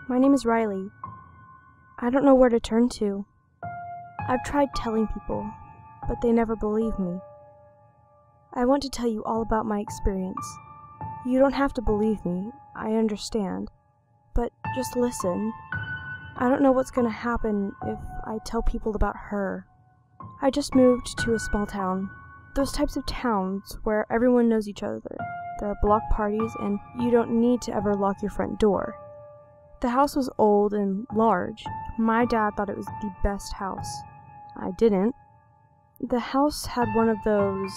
My name is Riley. I don't know where to turn to. I've tried telling people, but they never believe me. I want to tell you all about my experience. You don't have to believe me, I understand, but just listen. I don't know what's going to happen if I tell people about her. I just moved to a small town. Those types of towns where everyone knows each other. There are block parties and you don't need to ever lock your front door. The house was old and large. My dad thought it was the best house. I didn't. The house had one of those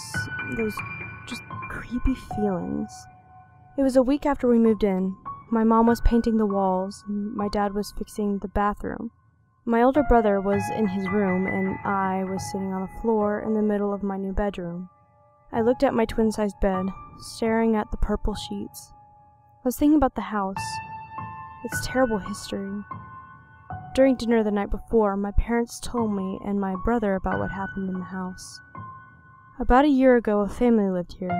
just creepy feelings. It was a week after we moved in. My mom was painting the walls, and my dad was fixing the bathroom. My older brother was in his room, and I was sitting on the floor in the middle of my new bedroom. I looked at my twin-sized bed, staring at the purple sheets. I was thinking about the house. Its terrible history. During dinner the night before, my parents told me and my brother about what happened in the house. About a year ago, a family lived here.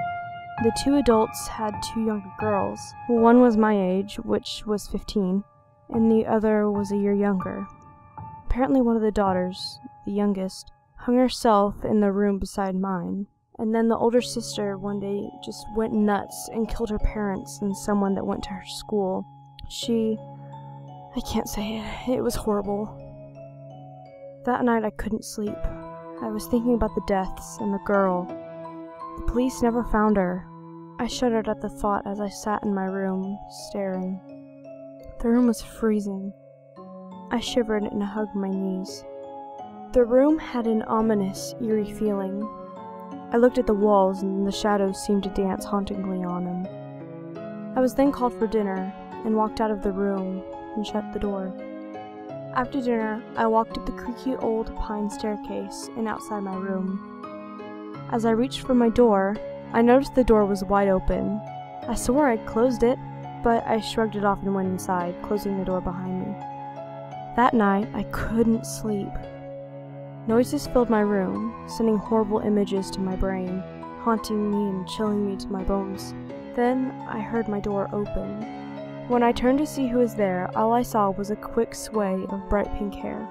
The two adults had two younger girls. One was my age, which was 15, and the other was a year younger. Apparently one of the daughters, the youngest, hung herself in the room beside mine. And then the older sister one day just went nuts and killed her parents and someone that went to her school. I can't say it. It was horrible. That night I couldn't sleep. I was thinking about the deaths and the girl. The police never found her. I shuddered at the thought as I sat in my room, staring. The room was freezing. I shivered and hugged my knees. The room had an ominous, eerie feeling. I looked at the walls and the shadows seemed to dance hauntingly on them. I was then called for dinner and walked out of the room and shut the door. After dinner, I walked up the creaky old pine staircase and outside my room. As I reached for my door, I noticed the door was wide open. I swore I'd closed it, but I shrugged it off and went inside, closing the door behind me. That night, I couldn't sleep. Noises filled my room, sending horrible images to my brain, haunting me and chilling me to my bones. Then I heard my door open. When I turned to see who was there, all I saw was a quick sway of bright pink hair.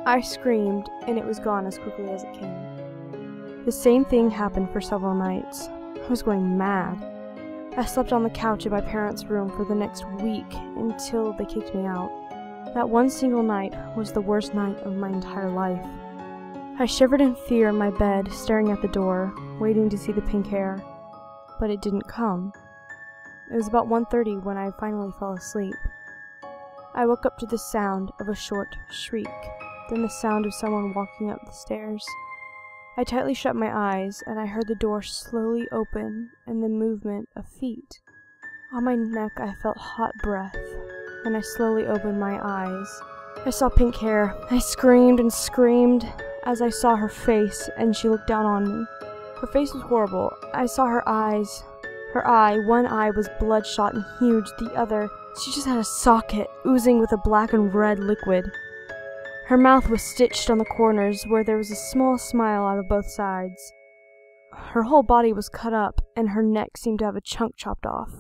I screamed, and it was gone as quickly as it came. The same thing happened for several nights. I was going mad. I slept on the couch in my parents' room for the next week until they kicked me out. That one single night was the worst night of my entire life. I shivered in fear in my bed, staring at the door, waiting to see the pink hair. But it didn't come. It was about 1:30 when I finally fell asleep. I woke up to the sound of a short shriek, then the sound of someone walking up the stairs. I tightly shut my eyes, and I heard the door slowly open and the movement of feet. On my neck I felt hot breath, and I slowly opened my eyes. I saw pink hair. I screamed and screamed as I saw her face, and she looked down on me. Her face was horrible. I saw her eyes. One eye was bloodshot and huge, the other, she just had a socket oozing with a black and red liquid. Her mouth was stitched on the corners where there was a small smile out of both sides. Her whole body was cut up, and her neck seemed to have a chunk chopped off.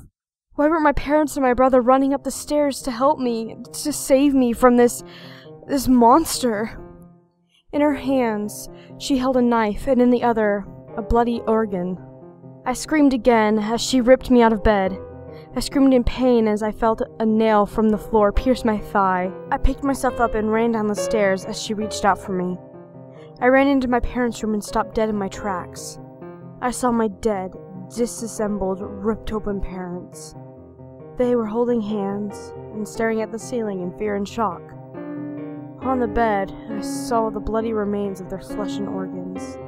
Why weren't my parents and my brother running up the stairs to help me, to save me from this monster? In her hands, she held a knife, and in the other, a bloody organ. I screamed again as she ripped me out of bed. I screamed in pain as I felt a nail from the floor pierce my thigh. I picked myself up and ran down the stairs as she reached out for me. I ran into my parents' room and stopped dead in my tracks. I saw my dead, disassembled, ripped open parents. They were holding hands and staring at the ceiling in fear and shock. On the bed, I saw the bloody remains of their flesh and organs.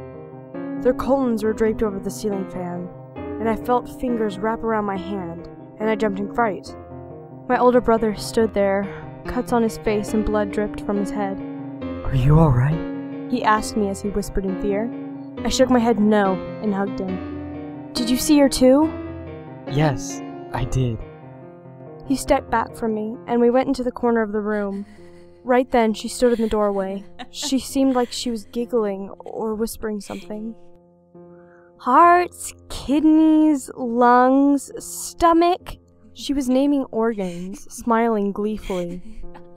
Their colons were draped over the ceiling fan, and I felt fingers wrap around my hand, and I jumped in fright. My older brother stood there, cuts on his face and blood dripped from his head. "Are you alright?" he asked me as he whispered in fear. I shook my head no and hugged him. "Did you see her too?" "Yes, I did." He stepped back from me, and we went into the corner of the room. Right then, she stood in the doorway. She seemed like she was giggling or whispering something. "Hearts, kidneys, lungs, stomach," She was naming organs, smiling gleefully.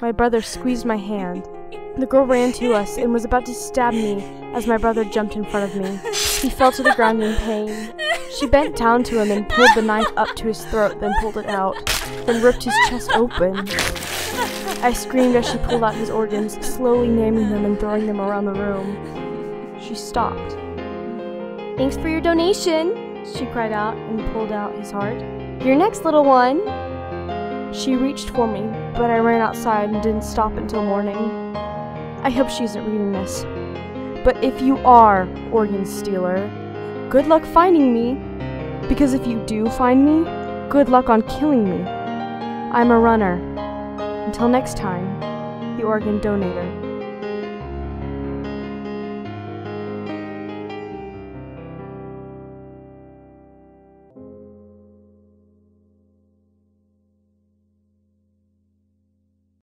My brother squeezed my hand. The girl ran to us and was about to stab me as my brother jumped in front of me. He fell to the ground in pain. She bent down to him and pulled the knife up to his throat, then pulled it out, then ripped his chest open. I screamed as she pulled out his organs, slowly naming them and throwing them around the room. She stopped. "Thanks for your donation," she cried out and pulled out his heart. "Your next, little one." She reached for me, but I ran outside and didn't stop until morning. I hope she isn't reading this. But if you are, organ stealer, good luck finding me. Because if you do find me, good luck on killing me. I'm a runner. Until next time, the organ donator.